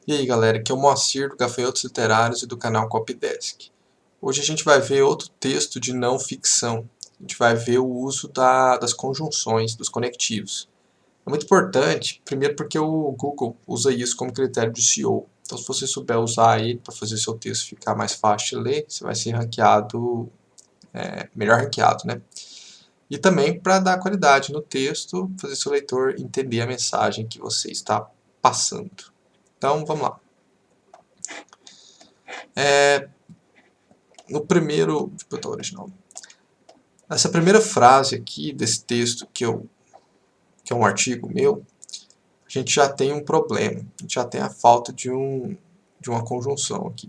E aí galera, aqui é o Moacir do Gafanhotos Literários e do canal Copydesk. Hoje a gente vai ver outro texto de não ficção. A gente vai ver o uso das conjunções, dos conectivos. É muito importante, primeiro porque o Google usa isso como critério de SEO. Então se você souber usar ele para fazer seu texto ficar mais fácil de ler, você vai ser ranqueado, melhor ranqueado, né? E também para dar qualidade no texto, fazer seu leitor entender a mensagem que você está passando. Então vamos lá. No primeiro, deixa eu botar o original. Essa primeira frase aqui desse texto que é um artigo meu, a gente já tem um problema, a gente já tem a falta de uma conjunção aqui.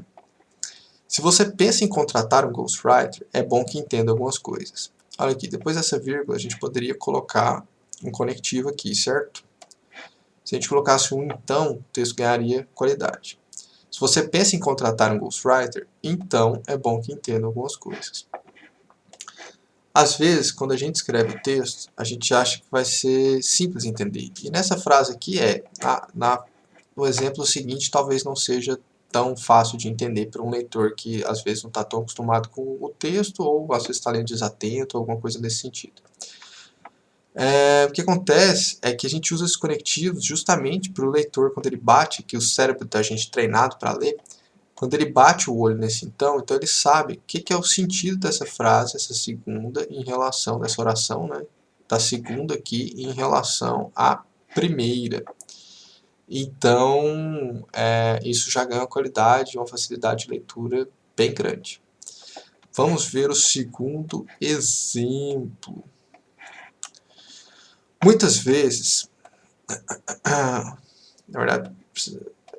Se você pensa em contratar um ghostwriter, é bom que entenda algumas coisas. Olha aqui, depois dessa vírgula a gente poderia colocar um conectivo aqui, certo? Se a gente colocasse um então, o texto ganharia qualidade. Se você pensa em contratar um ghostwriter, então é bom que entenda algumas coisas. Às vezes, quando a gente escreve o texto, a gente acha que vai ser simples entender. E nessa frase aqui no exemplo seguinte, talvez não seja tão fácil de entender para um leitor que às vezes não está tão acostumado com o texto ou às vezes está lendo desatento ou alguma coisa nesse sentido. O que acontece é que a gente usa esses conectivos justamente para o leitor, quando ele bate, que o cérebro da gente treinado para ler, quando ele bate o olho nesse então ele sabe o que é o sentido dessa frase, essa segunda, em relação, dessa oração, né? Da segunda aqui em relação à primeira. Então, isso já ganha uma qualidade, uma facilidade de leitura bem grande. Vamos ver o segundo exemplo. Muitas vezes, na verdade,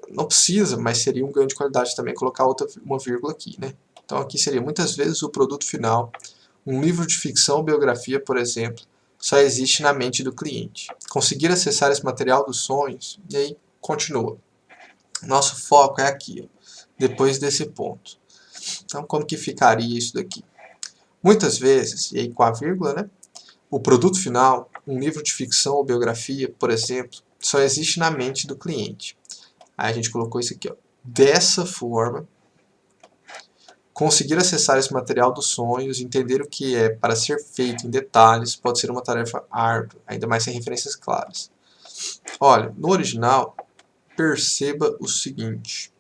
não precisa, mas seria um ganho de qualidade também colocar uma vírgula aqui, né? Então aqui seria muitas vezes o produto final, um livro de ficção ou biografia, por exemplo, só existe na mente do cliente. Conseguir acessar esse material dos sonhos, e aí continua. Nosso foco é aqui, ó, depois desse ponto. Então como que ficaria isso daqui? Muitas vezes, e aí com a vírgula, né? O produto final, um livro de ficção ou biografia, por exemplo, só existe na mente do cliente. Aí a gente colocou isso aqui, ó. Dessa forma, conseguir acessar esse material dos sonhos, entender o que é para ser feito em detalhes, pode ser uma tarefa árdua, ainda mais sem referências claras. Olha, no original, perceba o seguinte.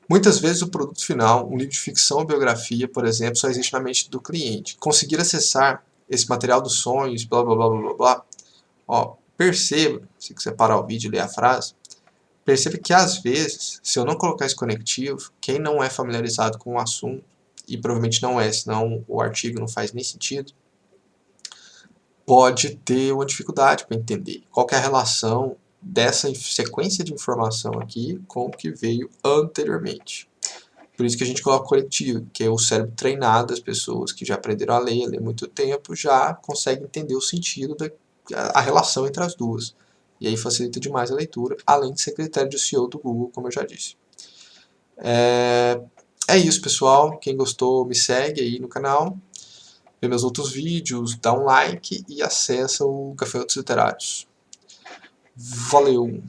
Muitas vezes o produto final, um livro de ficção ou biografia, por exemplo, só existe na mente do cliente. Conseguir acessar esse material dos sonhos, blá blá blá blá blá. Ó, perceba, se quiser parar o vídeo e ler a frase, perceba que às vezes, se eu não colocar esse conectivo, quem não é familiarizado com o assunto, e provavelmente não é, senão o artigo não faz nem sentido, pode ter uma dificuldade para entender qual que é a relação dessa sequência de informação aqui com o que veio anteriormente. Por isso que a gente coloca coletivo, que é o cérebro treinado, as pessoas que já aprenderam a ler há muito tempo, já conseguem entender o sentido a relação entre as duas. E aí facilita demais a leitura, além de ser critério de SEO do Google, como eu já disse. É isso, pessoal. Quem gostou, me segue aí no canal, vê meus outros vídeos, dá um like e acessa o Gafanhotos Literários. Valeu!